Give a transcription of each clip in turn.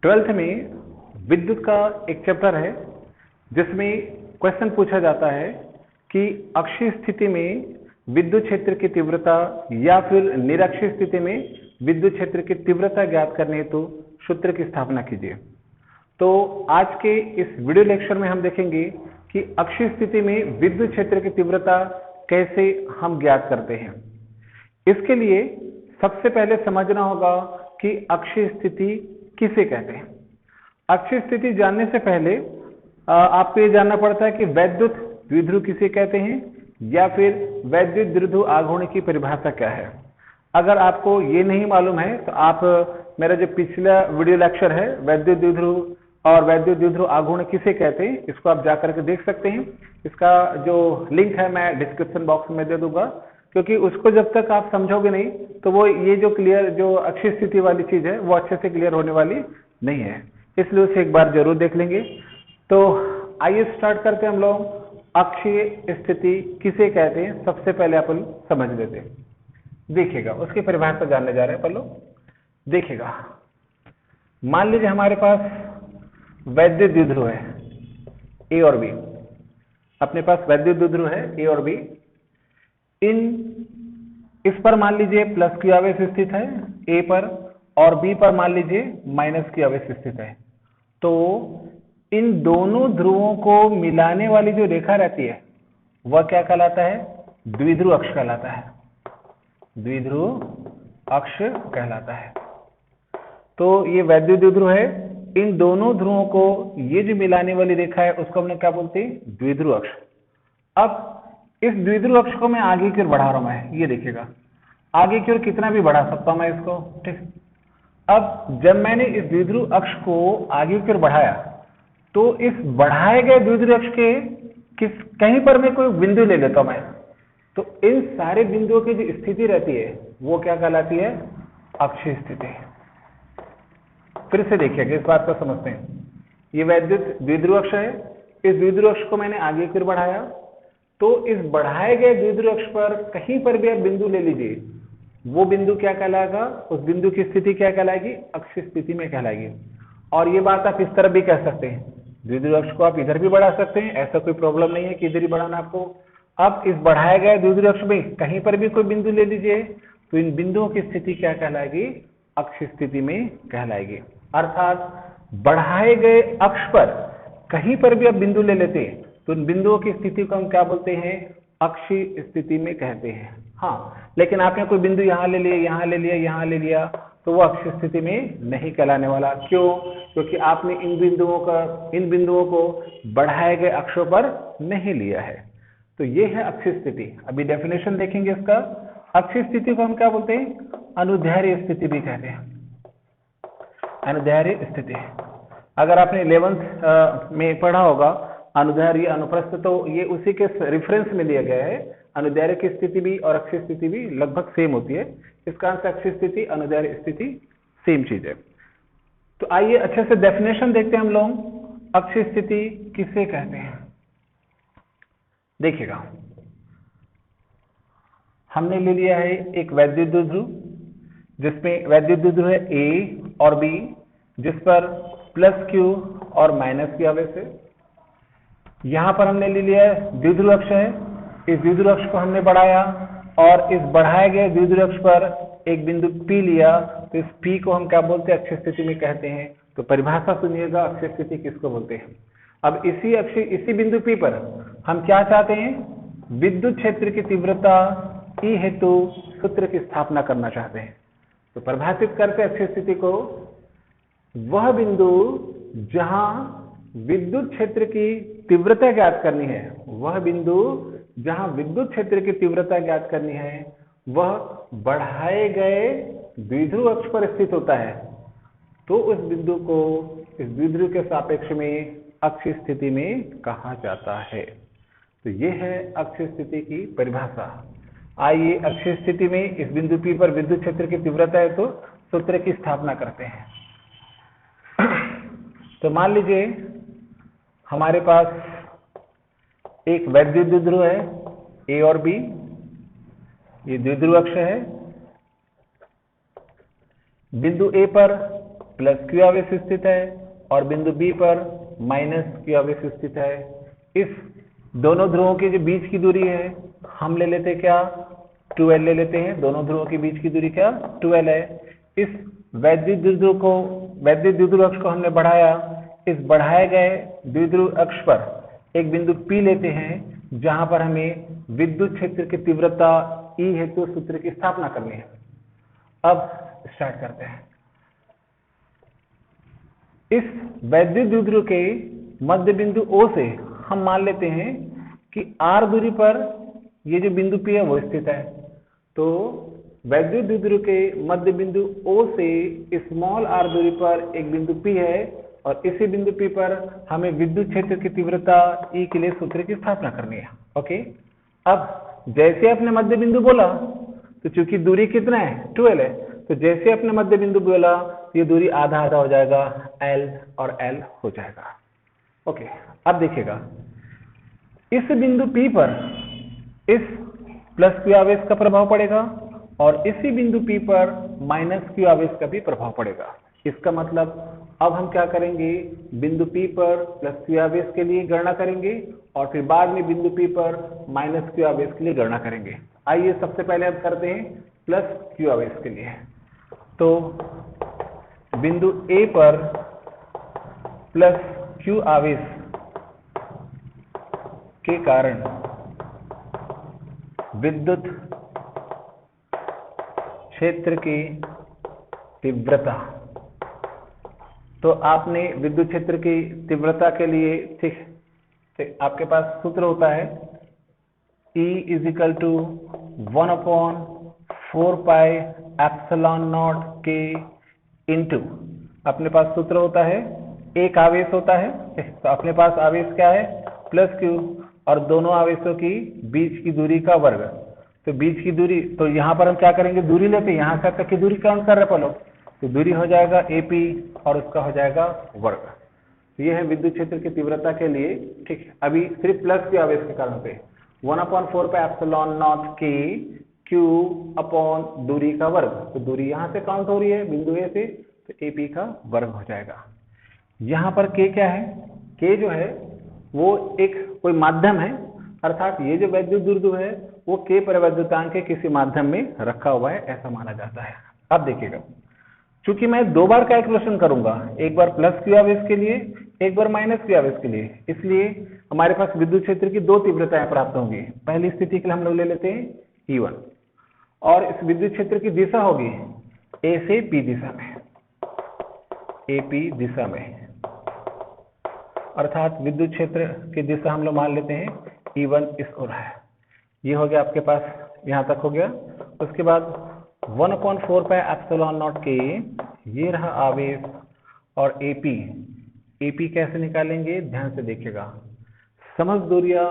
Twelfth में विद्युत का एक चैप्टर है जिसमें क्वेश्चन पूछा जाता है कि अक्षीय स्थिति में विद्युत क्षेत्र की तीव्रता या फिर निरक्षीय स्थिति में विद्युत क्षेत्र की तीव्रता ज्ञात करने हेतु सूत्र की स्थापना कीजिए। तो आज के इस वीडियो लेक्चर में हम देखेंगे कि अक्षीय स्थिति में विद्युत क्षेत्र की तीव्रता कैसे हम ज्ञात करते हैं। इसके लिए सबसे पहले समझना होगा कि अक्षीय स्थिति किसे कहते हैं। अक्षीय स्थिति जानने से पहले आपको ये जानना पड़ता है कि वैद्युत द्विध्रुव किसे कहते हैं या फिर वैद्युत द्विध्रुव आघूर्ण की परिभाषा क्या है। अगर आपको ये नहीं मालूम है तो आप मेरा जो पिछला वीडियो लेक्चर है वैद्युत द्विध्रुव और वैद्युत द्विध्रुव आघूर्ण किसे कहते हैं, इसको आप जाकर के देख सकते हैं। इसका जो लिंक है मैं डिस्क्रिप्शन बॉक्स में दे दूंगा, क्योंकि उसको जब तक आप समझोगे नहीं तो वो ये जो अक्षीय स्थिति वाली चीज है वो अच्छे से क्लियर होने वाली नहीं है, इसलिए उसे एक बार जरूर देख लेंगे। तो आइए स्टार्ट करते हैं हम लोग। अक्षीय स्थिति किसे कहते हैं सबसे पहले अपन समझ लेते हैं। देखिएगा उसकी परिभाषा जानने जा रहे हैं अपन लोग। देखिएगा मान लीजिए हमारे पास वैद्युत द्विध्रुव है ए और बी, अपने पास वैद्युत द्विध्रुव है ए और बी। इस पर मान लीजिए प्लस की आवेश स्थित है ए पर और बी पर मान लीजिए माइनस की आवेश स्थित है। तो इन दोनों ध्रुवों को मिलाने वाली जो रेखा रहती है वह क्या कहलाता है? द्विध्रुव अक्ष कहलाता है। द्विध्रुव अक्ष कहलाता है। तो ये वैद्युत द्विध्रुव है, इन दोनों ध्रुवों को ये जो मिलाने वाली रेखा है उसको हमने क्या बोलते हैं? द्विध्रुव अक्ष। अब इस द्विध्रुव अक्ष को मैं आगे की ओर बढ़ा रहा हूं, मैं ये देखिएगा आगे की ओर कितना भी बढ़ा सकता हूं मैं इसको, ठीक। अब जब मैंने इस द्विध्रुव अक्ष को आगे की ओर बढ़ाया तो इस बढ़ाए गए द्विध्रुव अक्ष के कहीं पर मैं कोई बिंदु ले लेता हूं मैं, तो इन सारे बिंदुओं की जो स्थिति रहती है वो क्या कहलाती है? अक्षीय स्थिति। फिर से देखिएगा इस बात को समझते हैं। ये वैद्युत द्विध्रुव अक्ष है, इस द्विध्रुव अक्ष को मैंने आगे की ओर बढ़ाया तो इस बढ़ाए गए द्विध्रुव अक्ष पर कहीं पर भी आप बिंदु ले लीजिए, वो बिंदु क्या कहलाएगा? उस बिंदु की स्थिति क्या कहलाएगी? अक्षीय स्थिति में कहलाएगी। और ये बात आप इस तरह भी कह सकते हैं, द्विध्रुव अक्ष को आप इधर भी बढ़ा सकते हैं, ऐसा कोई प्रॉब्लम नहीं है कि इधर ही बढ़ाना आपको। अब इस बढ़ाए गए द्विध्रुव अक्ष में कहीं पर भी कोई बिंदु ले लीजिए तो इन बिंदुओं की स्थिति क्या कहलाएगी? अक्षीय स्थिति में कहलाएगी। अर्थात बढ़ाए गए अक्ष पर कहीं पर भी आप बिंदु ले लेते हैं तो इन बिंदुओं की स्थिति को हम क्या बोलते हैं? अक्षीय स्थिति में कहते हैं। हाँ, लेकिन आपने कोई बिंदु यहाँ ले लिया, यहाँ ले लिया, यहाँ ले लिया तो वो अक्षीय स्थिति में नहीं कहलाने वाला। क्यों? क्योंकि आपने इन बिंदुओं को बढ़ाए गए अक्षों पर नहीं लिया है। तो ये है अक्षीय स्थिति। अभी डेफिनेशन देखेंगे इसका। अक्षीय स्थिति को हम क्या बोलते हैं? अनुदैर्घ्य स्थिति भी कहते हैं। अनुदैर्घ्य स्थिति, अगर आपने 11th में पढ़ा होगा अनुदैर्घ्य अनुप्रस्थ, तो ये उसी के रेफरेंस में लिया गया है। अनुदैर्घ्य की स्थिति भी और अक्षीय स्थिति भी लगभग सेम होती है, इस कारण से अक्षीय स्थिति अनुदैर्घ्य स्थिति सेम चीज है। तो आइए अच्छे से डेफिनेशन देखते हैं हम लोग। अक्षीय स्थिति किसे कहते हैं? देखिएगा हमने ले लिया है एक वैद्युत द्विध्रुव, जिसमें वैद्युत द्विध्रुव है ए और बी, जिस पर प्लस क्यू और माइनस की आवेश है। यहां पर हमने ले लिया है द्विध्रुव अक्ष है, इस द्विध्रुव अक्ष को हमने बढ़ाया और इस बढ़ाए गए द्विध्रुव अक्ष पर एक बिंदु P लिया, तो इस P को हम क्या बोलते हैं? अक्षीय स्थिति में कहते हैं। तो परिभाषा सुनिएगा, अक्षीय स्थिति किसको बोलते हैं। अब इसी बिंदु P पर हम क्या चाहते हैं? विद्युत क्षेत्र की तीव्रता E हेतु सूत्र की स्थापना करना चाहते हैं। तो परिभाषित करते अक्षीय स्थिति को, वह बिंदु जहां विद्युत क्षेत्र की तीव्रता ज्ञात करनी है, वह बिंदु जहां विद्युत क्षेत्र की तीव्रता ज्ञात करनी है वह बढ़ाए गए द्विध्रुव अक्ष पर स्थित होता है, तो उस बिंदु को इस द्विध्रुव के सापेक्ष में अक्षीय स्थिति में कहा जाता है। तो यह है अक्षीय स्थिति की परिभाषा। आइए अक्षीय स्थिति में इस बिंदु P पर विद्युत क्षेत्र की तीव्रता है तो सूत्र की स्थापना करते हैं। तो मान लीजिए हमारे पास एक वैद्युत द्विध्रुव है ए और बी, ये द्विध्रुव अक्ष है। बिंदु ए पर प्लस क्यू आवेश स्थित है और बिंदु बी पर माइनस क्यू आवेश स्थित है। इस दोनों ध्रुवों के जो बीच की दूरी है हम ले लेते क्या, 2l ले लेते हैं। दोनों ध्रुवों के बीच की दूरी क्या, 2l है। इस वैद्युत द्विध्रुव अक्ष को हमने बढ़ाया। इस बढ़ाए गए द्विध्रुव अक्ष पर एक बिंदु P लेते हैं जहां पर हमें विद्युत क्षेत्र की तीव्रता E हेतु सूत्र की स्थापना करनी है। अब स्टार्ट करते हैं। इस वैद्युत द्विध्रुव के मध्य बिंदु O से हम मान लेते हैं कि r दूरी पर ये जो बिंदु P है वो स्थित है। तो वैद्युत द्विध्रुव के मध्य बिंदु O से स्मॉल r दूरी पर एक बिंदु P है और इसी बिंदु P पर हमें विद्युत क्षेत्र की तीव्रता E के लिए सूत्र की स्थापना करनी है। ओके, अब जैसे अपने मध्य बिंदु बोला तो चूंकि दूरी कितना है, 2l है, तो जैसे अपने मध्य बिंदु बोला ये दूरी आधा आधा हो जाएगा, l और l हो जाएगा। ओके, अब देखिएगा इस बिंदु P पर इस प्लस क्यू आवेश का प्रभाव पड़ेगा और इसी बिंदु P पर माइनस क्यू आवेश का भी प्रभाव पड़ेगा। इसका मतलब अब हम क्या करेंगे, बिंदु P पर प्लस क्यू आवेश के लिए गणना करेंगे और फिर बाद में बिंदु P पर माइनस क्यू आवेश के लिए गणना करेंगे। आइए सबसे पहले अब करते हैं प्लस क्यू आवेश के लिए। तो बिंदु A पर प्लस क्यू आवेश के कारण विद्युत क्षेत्र की तीव्रता, तो आपने विद्युत क्षेत्र की तीव्रता के लिए ठीक आपके पास सूत्र होता है E = 1/4πε0 K इंटू, अपने पास सूत्र होता है, एक आवेश होता है, तो अपने पास आवेश क्या है, प्लस क्यू, और दोनों आवेशों की बीच की दूरी का वर्ग। तो बीच की दूरी, तो यहाँ पर हम क्या करेंगे, दूरी लेते हैं, यहाँ तक की दूरी काउंट कर रहे हैं पहले, तो दूरी हो जाएगा AP और उसका हो जाएगा वर्ग। तो ये है विद्युत क्षेत्र की तीव्रता के लिए। ठीक है, अभी सिर्फ प्लस के आवेश के कारण पे 1/4πε0 K Q अपॉन दूरी का वर्ग, तो दूरी यहाँ से काउंट हो रही है बिंदु A से, तो AP का वर्ग हो जाएगा। यहाँ पर K क्या है, K जो है वो एक कोई माध्यम है, अर्थात ये जो वैद्युत द्विध्रुव है वो K परिवैद्युतांक के किसी माध्यम में रखा हुआ है, ऐसा माना जाता है। अब देखिएगा, चूंकि मैं दो बार कैलकुलेशन करूंगा, एक बार प्लस क्यू आवेश के लिए, एक बार माइनस क्यू आवेश के लिए, इसलिए हमारे पास विद्युत क्षेत्र की दो तीव्रताएं प्राप्त होंगी। पहली स्थिति के लिए हम लोग ले लेते हैं E1 और इस विद्युत क्षेत्र की दिशा होगी A से P दिशा में, AP दिशा में, अर्थात विद्युत क्षेत्र की दिशा हम लोग मान लेते हैं E1 इस ओर है। ये हो गया आपके पास, यहाँ तक हो गया। उसके बाद 1/4πε0 K, ये रहा आवेश, और AP कैसे निकालेंगे, ध्यान से देखिएगा। समस्त दूरियां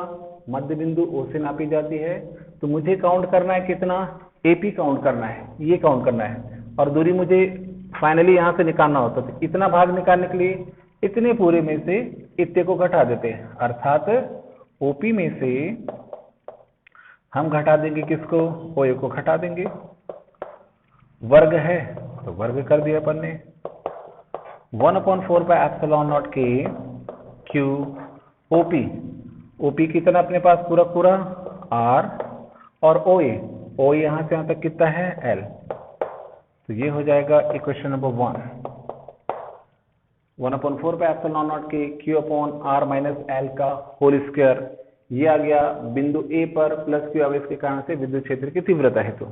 मध्य बिंदु O से नापी जाती है, तो मुझे काउंट करना है कितना, AP काउंट करना है, ये काउंट करना है, और दूरी मुझे फाइनली यहाँ से निकालना होता है। तो इतना भाग निकालने के लिए इतने पूरे में से इतने को घटा देते हैं, अर्थात OP में से हम घटा देंगे किसको, OA को घटा देंगे। वर्ग है तो वर्ग कर दिया अपन ने, 1/4πε0 K Q OP कितना अपने पास पूरा पूरा R, और OA यहाँ से यहाँ तक कितना है L। तो ये हो जाएगा equation number 1/4πε0 K Q R - L का होल स्क्वायर। ये आ गया बिंदु A पर प्लस क्यू आवेश के कारण से विद्युत क्षेत्र की तीव्रता है। तो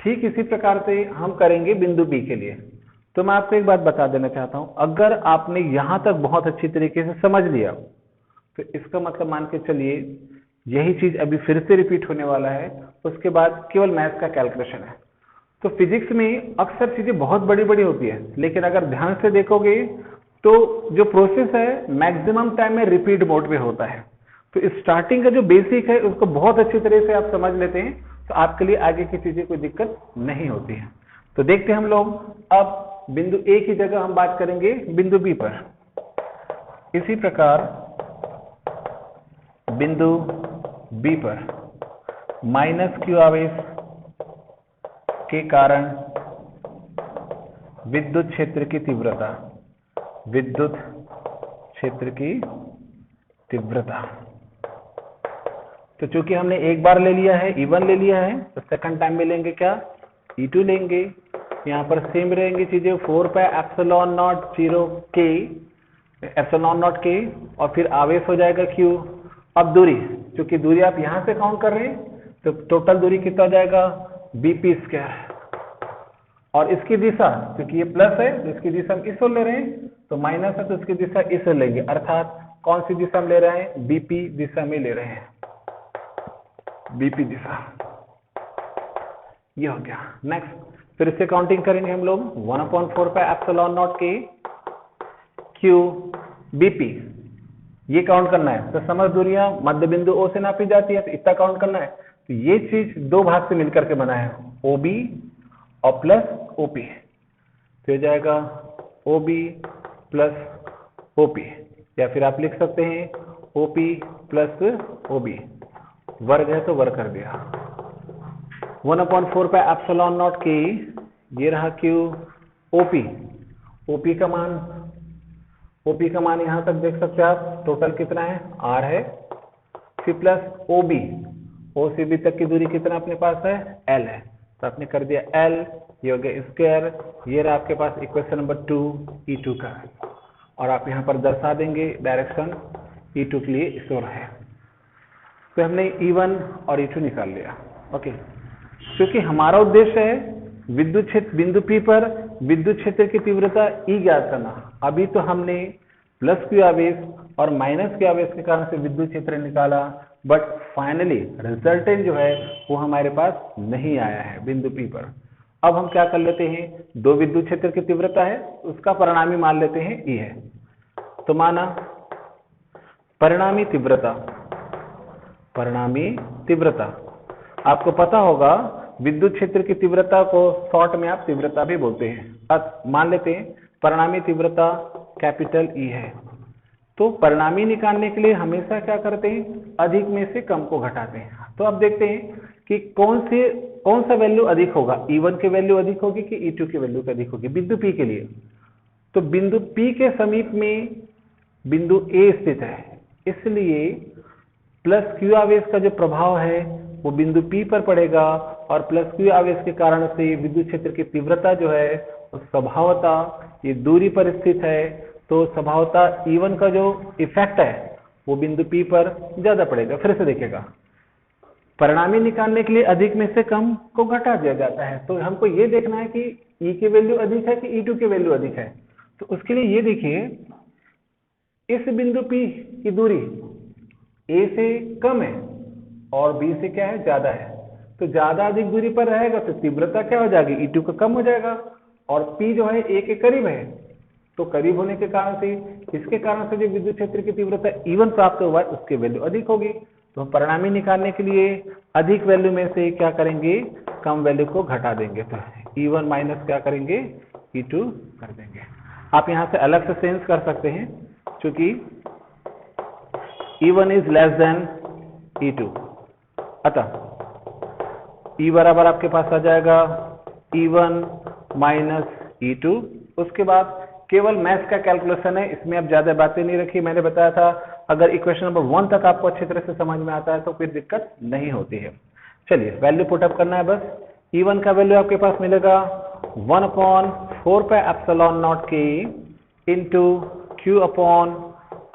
ठीक इसी प्रकार से हम करेंगे बिंदु B के लिए। तो मैं आपको एक बात बता देना चाहता हूं, अगर आपने यहां तक बहुत अच्छी तरीके से समझ लिया तो इसका मतलब मान के चलिए यही चीज अभी फिर से रिपीट होने वाला है, उसके बाद केवल मैथ्स का कैलकुलेशन है। तो फिजिक्स में अक्सर चीजें बहुत बड़ी बड़ी होती है, लेकिन अगर ध्यान से देखोगे तो जो प्रोसेस है मैक्सिमम टाइम में रिपीट मोड में होता है। तो स्टार्टिंग का जो बेसिक है उसको बहुत अच्छी तरह से आप समझ लेते हैं तो आपके लिए आगे की चीजें कोई दिक्कत नहीं होती है। तो देखते हैं हम लोग, अब बिंदु A की जगह हम बात करेंगे बिंदु B पर। इसी प्रकार बिंदु B पर माइनस क्यू आवेश के कारण विद्युत क्षेत्र की तीव्रता, विद्युत क्षेत्र की तीव्रता। तो चूंकि हमने एक बार ले लिया है, E1 ले लिया है, तो सेकंड टाइम में लेंगे क्या, E2 लेंगे। यहाँ पर सेम रहेंगी चीजें, 4 pi epsilon not 0 K, epsilon naught K, और फिर आवेश हो जाएगा Q। अब दूरी, क्योंकि दूरी आप यहाँ से काउंट कर रहे हैं, तो टोटल दूरी कितना हो जाएगा, BP²। और इसकी दिशा, क्योंकि ये प्लस है तो इसकी दिशा हम इस ओर ले रहे हैं, तो माइनस है तो इसकी दिशा इस ओर लेंगे, अर्थात कौन सी दिशा में ले रहे हैं, BP दिशा में ले रहे हैं, BP दिशा। ये हो गया। नेक्स्ट, फिर इससे काउंटिंग करेंगे हम लोग, 1/4 pi epsilon naught K Q BP, ये काउंट करना है। तो समझ दूरियां मध्य बिंदु O से नापी जाती है, तो इतना काउंट करना है। तो ये चीज दो भाग से मिलकर के बना है, OB और प्लस OP, तो हो जाएगा OB प्लस OP, या फिर आप लिख सकते हैं OP प्लस OB, वर्ग है तो वर्ग कर दिया। 1/4 पाई एप्सिलॉन नॉट K, ये रहा Q OP, OP का मान यहां तक देख सकते हैं आप, टोटल कितना है, R है, फिर प्लस OB, O से B तक की दूरी कितना अपने पास है, L है, तो आपने कर दिया L, ये हो गया स्क्वायर। ये रहा आपके पास इक्वेशन नंबर 2 E2 का, और आप यहाँ पर दर्शा देंगे डायरेक्शन E2 के लिए इस ओर है। तो हमने E1 और E2 निकाल लिया। ओके, क्योंकि हमारा उद्देश्य है विद्युत क्षेत्र बिंदु P पर विद्युत क्षेत्र की तीव्रता E ज्ञात करना। अभी तो हमने प्लस Q आवेश और माइनस Q आवेश के कारण से विद्युत क्षेत्र निकाला, बट फाइनली रिजल्टेंट जो है वो हमारे पास नहीं आया है बिंदु P पर। अब हम क्या कर लेते हैं, दो विद्युत क्षेत्र की तीव्रता है, उसका परिणामी मान लेते हैं E है। तो माना परिणामी तीव्रता, आपको पता होगा विद्युत क्षेत्र की तीव्रता को शॉर्ट में आप तीव्रता भी बोलते हैं। अब मान लेते हैं परिणामी तीव्रता कैपिटल E है। तो परिणामी निकालने के लिए हमेशा क्या करते हैं, अधिक में से कम को घटाते हैं। तो अब देखते हैं कि कौन सा वैल्यू अधिक होगा, E1 की वैल्यू अधिक होगी कि E2 की वैल्यू अधिक होगी बिंदु P के लिए। तो बिंदु P के समीप में बिंदु A स्थित है, इसलिए प्लस Q आवेश का जो प्रभाव है वो बिंदु P पर पड़ेगा, और प्लस Q आवेश के कारण से विद्युत क्षेत्र की तीव्रता जो है वो स्वभावतः ये दूरी पर स्थित है, तो स्वभावतः E1 का जो इफेक्ट है वो बिंदु P पर ज्यादा पड़ेगा। फिर से देखेगा, परिणामी निकालने के लिए अधिक में से कम को घटा दिया जाता है। तो हमको ये देखना है कि E की वैल्यू अधिक है कि E2 की वैल्यू अधिक है। तो उसके लिए ये देखिए, इस बिंदु P की दूरी A से कम है और B से क्या है, ज्यादा है। तो ज्यादा अधिक दूरी पर रहेगा तो तीव्रता क्या हो जाएगी, E2 का कम हो जाएगा, और P जो है A के करीब है, तो करीब होने के कारण से इसके कारण से जो विद्युत क्षेत्र की तीव्रता E1 प्राप्त हुआ है उसकी वैल्यू अधिक होगी। तो हम परिणामी निकालने के लिए अधिक वैल्यू में से क्या करेंगे, कम वैल्यू को घटा देंगे, तो E1 माइनस क्या करेंगे, E2 कर देंगे। आप यहां से अलग से सेंस कर सकते हैं, क्योंकि E1 is less than E2, अतः E बराबर आपके पास आ जाएगा E1 माइनस E2। उसके बाद केवल मैथ्स का कैलकुलेशन है, इसमें अब ज्यादा बातें नहीं रखी। मैंने बताया था अगर इक्वेशन नंबर 1 तक आपको अच्छी तरह से समझ में आता है तो फिर दिक्कत नहीं होती है। चलिए वैल्यू पुटअप करना है बस। E1 का वैल्यू आपके पास मिलेगा 1/4 pi epsilon naught K into Q upon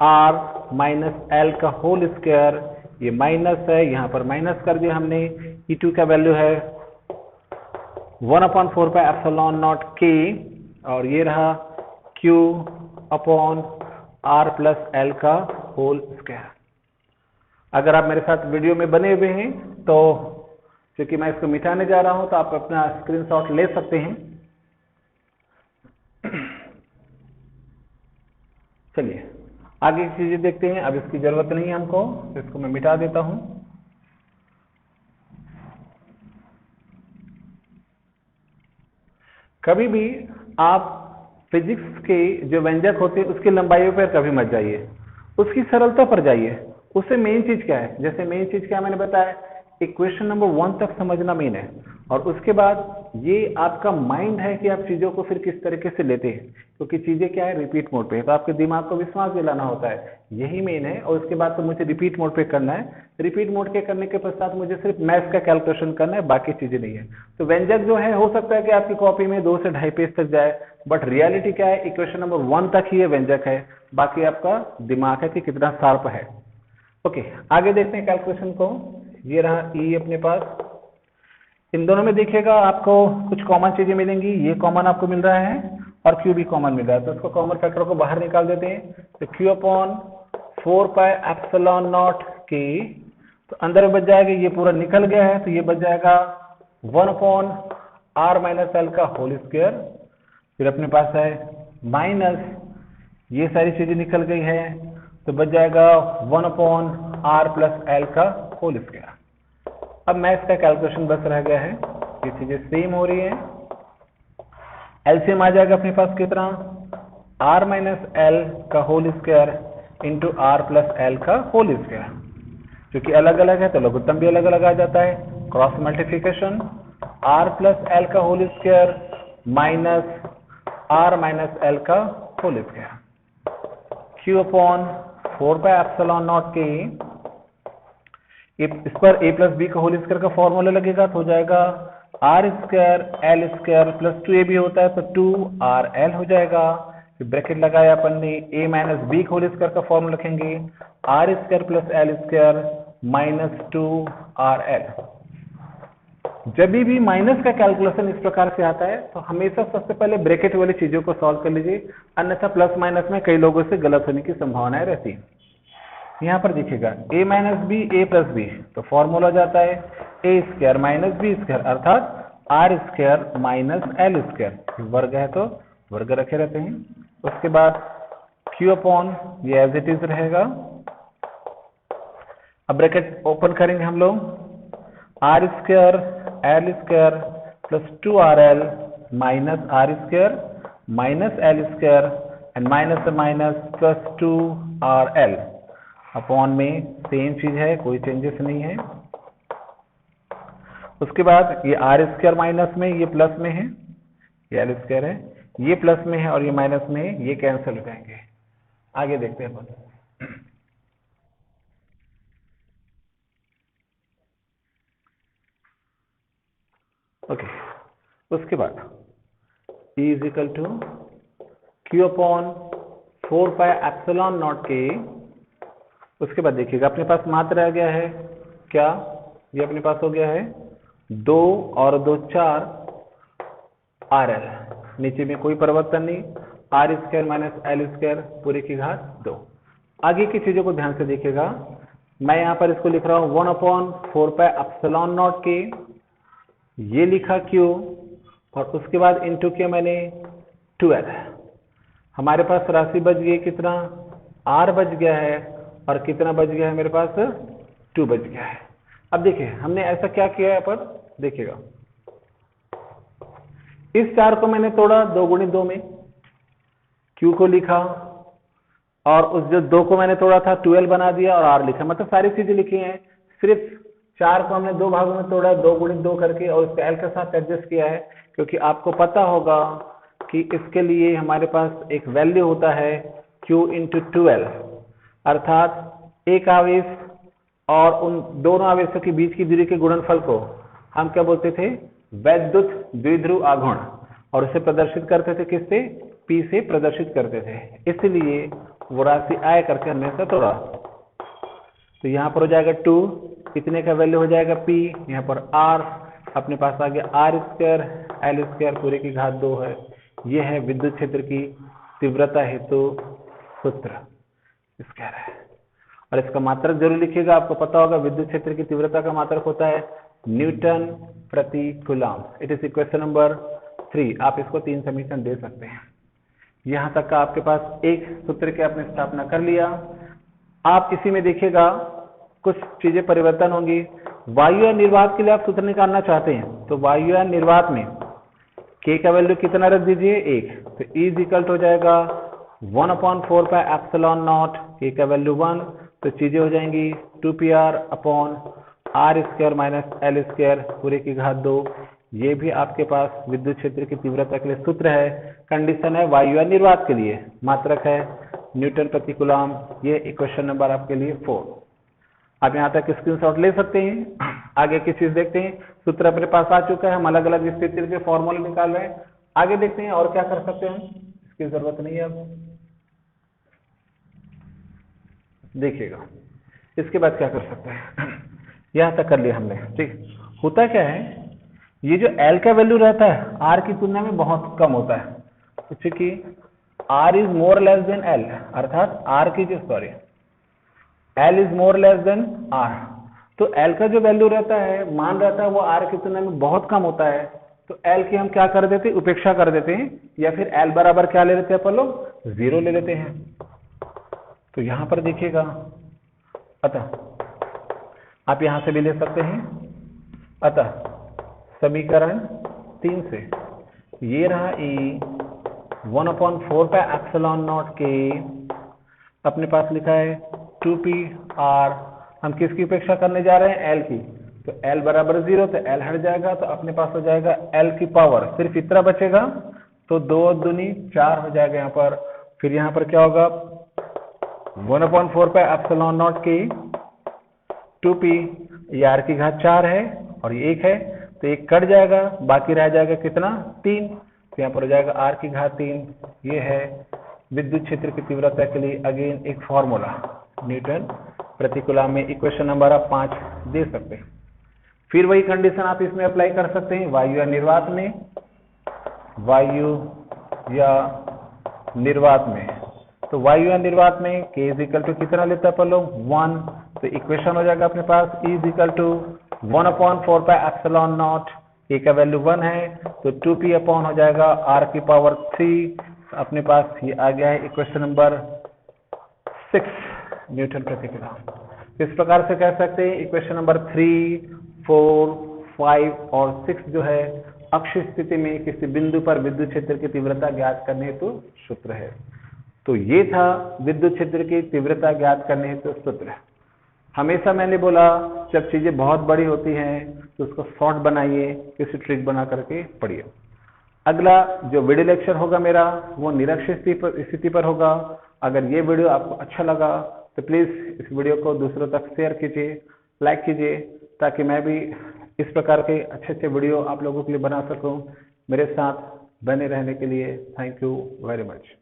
R minus L का होल स्क्वायर। ये माइनस है, यहाँ पर माइनस कर दिया हमने। E2 का वैल्यू है 1/4 पाई एप्सिलॉन नॉट K, और ये रहा Q upon R plus L का होल स्क्वायर। अगर आप मेरे साथ वीडियो में बने हुए हैं तो क्योंकि मैं इसको मिटाने जा रहा हूं तो आप अपना स्क्रीनशॉट ले सकते हैं। चलिए आगे की चीजें देखते हैं। अब इसकी जरूरत नहीं है हमको, इसको मैं मिटा देता हूं। कभी भी आप फिजिक्स के जो व्यंजक होते हैं उसकी लंबाइयों पर कभी मत जाइए, उसकी सरलता पर जाइए। उससे मेन चीज क्या है, जैसे मेन चीज क्या मैंने बताया, इक्वेशन नंबर 1 तक समझना मेन है, और उसके बाद ये आपका माइंड है कि आप चीज़ों को फिर किस तरीके से लेते हैं, क्योंकि चीज़ें क्या है रिपीट मोड पे है, तो आपके दिमाग को विश्वास दिलाना होता है, यही मेन है। और उसके बाद तो मुझे रिपीट मोड पे करना है, रिपीट मोड के करने के पश्चात मुझे सिर्फ मैथ्स का कैलकुलेशन करना है, बाकी चीज़ें नहीं है। तो व्यंजक जो है हो सकता है कि आपकी कॉपी में 2 से 2.5 पेज तक जाए, बट रियलिटी क्या है, इक्वेशन नंबर 1 तक ही ये व्यंजक है, बाकी आपका दिमाग है कि कितना शार्प है। ओके, आगे देखते हैं कैलकुलेशन को। ये रहा ई अपने पास, इन दोनों में देखिएगा आपको कुछ कॉमन चीजें मिलेंगी, ये कॉमन आपको मिल रहा है और क्यू भी कॉमन मिल रहा है, तो इसको कॉमन फैक्टर को बाहर निकाल देते हैं। तो Q upon 4 pi epsilon naught के, तो अंदर में बच जाएगा, ये पूरा निकल गया है, तो ये बच जाएगा 1 अपॉन आर माइनस एल का होल स्क्वायर। फिर अपने पास है माइनस, ये सारी चीजें निकल गई है, तो बच जाएगा 1 अपॉन आर प्लस एल का होल स्क्वायर। अब मैथ्स का कैलकुलेशन बस रह गया है, ये चीजें सेम हो रही है। एलसीएम आ जाएगा अपने पास कितना, आर माइनस एल का whole square into r plus L का होल स्क्वायर। क्योंकि अलग अलग है तो लघुत्तम भी अलग अलग आ जाता है, cross multiplication R plus L का whole square minus R minus L का whole square. Q upon 4 pi epsilon naught K, इस पर a प्लस बी का होल स्क्वायर का फॉर्मूला लगेगा, तो हो जाएगा R square L square plus 2a भी होता है तो 2rl हो जाएगा। फिर ब्रैकेट लगाया अपन ने, a माइनस बी का होल स्क्वायर का फॉर्मूला रखेंगे, r square plus l square minus 2rl। जब भी माइनस का कैलकुलेशन इस प्रकार से आता है तो हमेशा सबसे पहले ब्रैकेट वाली चीजों को सॉल्व कर लीजिए, अन्यथा प्लस माइनस में कई लोगों से गलत होने की संभावनाएं रहती है। यहाँ पर देखिएगा a minus b a plus b, तो फॉर्मूला जाता है a square minus b square अर्थात r square minus l square, वर्ग है तो वर्ग रखे रहते हैं। उसके बाद क्यू अपॉन, ये एज इट इज रहेगा। अब ब्रैकेट ओपन करेंगे हम लोग, r square L square plus 2rl minus r square minus l square and minus minus plus 2rl upon में सेम चीज है, कोई चेंजेस नहीं है। उसके बाद ये आर स्क्वायर माइनस में, ये प्लस में है, ये एल स्क्वायर है, ये प्लस में है और ये माइनस में है, ये कैंसिल हो जाएंगे। आगे देखते हैं अपन। ओके, उसके बाद E is equal to q upon 4 pi epsilon naught k. उसके बाद देखिएगा अपने पास मात्र रह गया है क्या, ये अपने पास हो गया है 2 और 2 4 RL, नीचे में कोई परिवर्तन नहीं, r square minus l square पूरे की घात 2। आगे की चीजों को ध्यान से देखिएगा, मैं यहाँ पर इसको लिख रहा हूँ 1 अपॉन 4 पाई एप्सिलॉन नॉट के, ये लिखा क्यू और उसके बाद इंटू किया मैंने 12। हमारे पास राशि बच गई कितना, R बच गया है और कितना बच गया है मेरे पास 2 बच गया है। अब देखिए हमने ऐसा क्या किया है, पर देखिएगा इस 4 को मैंने तोड़ा 2 गुणित 2 में, Q को लिखा और उस जो 2 को मैंने तोड़ा था 12 बना दिया और R लिखा, मतलब सारी चीजें लिखी हैं। सिर्फ 4 को हमने 2 भागों में तोड़ा 2 गुणित 2 करके और उसको L के साथ एडजस्ट किया है, क्योंकि आपको पता होगा कि इसके लिए हमारे पास एक वैल्यू होता है Q इंटू 12, अर्थात एक आवेश और उन दोनों आवेशों के बीच की दूरी के गुणनफल को हम क्या बोलते थे, वैद्युत द्विध्रुव आघूर्ण, और उसे प्रदर्शित करते थे किससे, P से प्रदर्शित करते थे, इसलिए वो राशि आय करके हमने ऐसा तोड़ा। तो यहाँ पर हो जाएगा 2, कितने का वैल्यू हो जाएगा P, यहाँ पर R अपने पास आ गया R स्क्वायर एल स्क्वायर पूरे की घात 2 है। यह है विद्युत क्षेत्र की तीव्रता हेतु सूत्र स्क्वायर है, और इसका मात्रक जरूर लिखिएगा। आपको पता होगा विद्युत क्षेत्र की तीव्रता का मात्रक होता है न्यूटन प्रति coulomb. It is equation number 3। आप इसको 3 समीकरण दे सकते हैं। यहां तक का आपके पास एक सूत्र की आपने स्थापना कर लिया। आप इसी में देखिएगा कुछ चीजें परिवर्तन होंगी। वायुयान निर्वात के लिए आप सूत्र निकालना चाहते हैं तो वायुयान निर्वात में k का वैल्यू कितना रख दीजिए 1, तो E इज इक्वल हो जाएगा 1/4 पाई एप्सिलॉन नॉट, k का वैल्यू 1, तो चीजें हो जाएंगी 2pr upon r square minus l square पूरे की घात 2। ये भी आपके पास विद्युत क्षेत्र की तीव्रता के लिए सूत्र है। कंडीशन है वायु या निर्वात के लिए, मात्रक है न्यूटन प्रति कूलम। ये इक्वेशन नंबर आपके लिए 4। आप यहाँ तक स्क्रीनशॉट ले सकते हैं। आगे की चीज देखते हैं। सूत्र अपने पास आ चुका है, हम अलग अलग स्थिति के फॉर्मूले निकाल रहे हैं। आगे देखते हैं और क्या कर सकते हैं, इसकी जरूरत नहीं है अब। देखिएगा इसके बाद क्या कर सकते हैं। यहाँ तक कर लिया हमने, ठीक। होता क्या है, ये जो L का वैल्यू रहता है R की तुलना में बहुत कम होता है, क्योंकि R is more less than L, अर्थात R की जो L is more less than R। तो L का जो वैल्यू रहता है, मान रहता है, वो R की तुलना में बहुत कम होता है। तो L की हम क्या कर देते हैं, उपेक्षा कर देते हैं, या फिर L बराबर क्या ले लेते हैं अपन लोग, 0 ले लेते हैं। तो यहां पर देखिएगा, अतः आप यहां से भी ले सकते हैं। अतः समीकरण 3 से ये रहा E 1/4 पाई एप्सिलॉन नॉट के, अपने पास लिखा है 2p r। हम किसकी उपेक्षा करने जा रहे हैं, L की। तो L बराबर 0, तो L हट जाएगा, तो अपने पास हो जाएगा L की पावर, सिर्फ इतना बचेगा, तो 2 दूनी 4 हो जाएगा यहाँ पर। फिर यहाँ पर क्या होगा, 1/4 पाई एप्सिलॉन नॉट के 2p, ये r की घात 4 है और ये 1 है, तो 1 कट जाएगा, बाकी रह जाएगा कितना, 3। तो यहाँ पर हो जाएगा r की घात 3। ये है विद्युत क्षेत्र की तीव्रता के लिए अगेन एक फॉर्मूला, न्यूटन प्रति कूलम में। इक्वेशन नंबर आप 5 दे सकते हैं। फिर वही कंडीशन आप इसमें अप्लाई कर सकते हैं वायु या निर्वात में। वायु या निर्वात में, तो वायु या निर्वात में k इज इक्वल टू कितना लेता है अपन लोग, 1। तो इक्वेशन हो जाएगा अपने पास E is equal to 1/4 pi epsilon naught, k का वैल्यू 1 है, तो 2p अपॉन हो जाएगा r की पावर 3। अपने पास ये आ गया है इक्वेशन नंबर 6, न्यूटन प्रति कूलम। इस प्रकार से कह सकते हैं इक्वेशन नंबर 3, 4, 5 और 6 जो है अक्ष स्थिति में किसी बिंदु पर विद्युत क्षेत्र की तीव्रता ज्ञात करने हेतु सूत्र है। तो ये था विद्युत क्षेत्र की तीव्रता ज्ञात करने हेतु सूत्र। हमेशा मैंने बोला जब चीजें बहुत बड़ी होती हैं तो उसको शॉर्ट बनाइए, किसी ट्रिक बना करके पढ़िए। अगला जो वीडियो लेक्चर होगा मेरा, वो निरक्षीय स्थिति पर होगा। अगर ये वीडियो आपको अच्छा लगा तो प्लीज इस वीडियो को दूसरों तक शेयर कीजिए, लाइक कीजिए, ताकि मैं भी इस प्रकार के अच्छे अच्छे वीडियो आप लोगों के लिए बना सकूं। मेरे साथ बने रहने के लिए थैंक यू वेरी मच।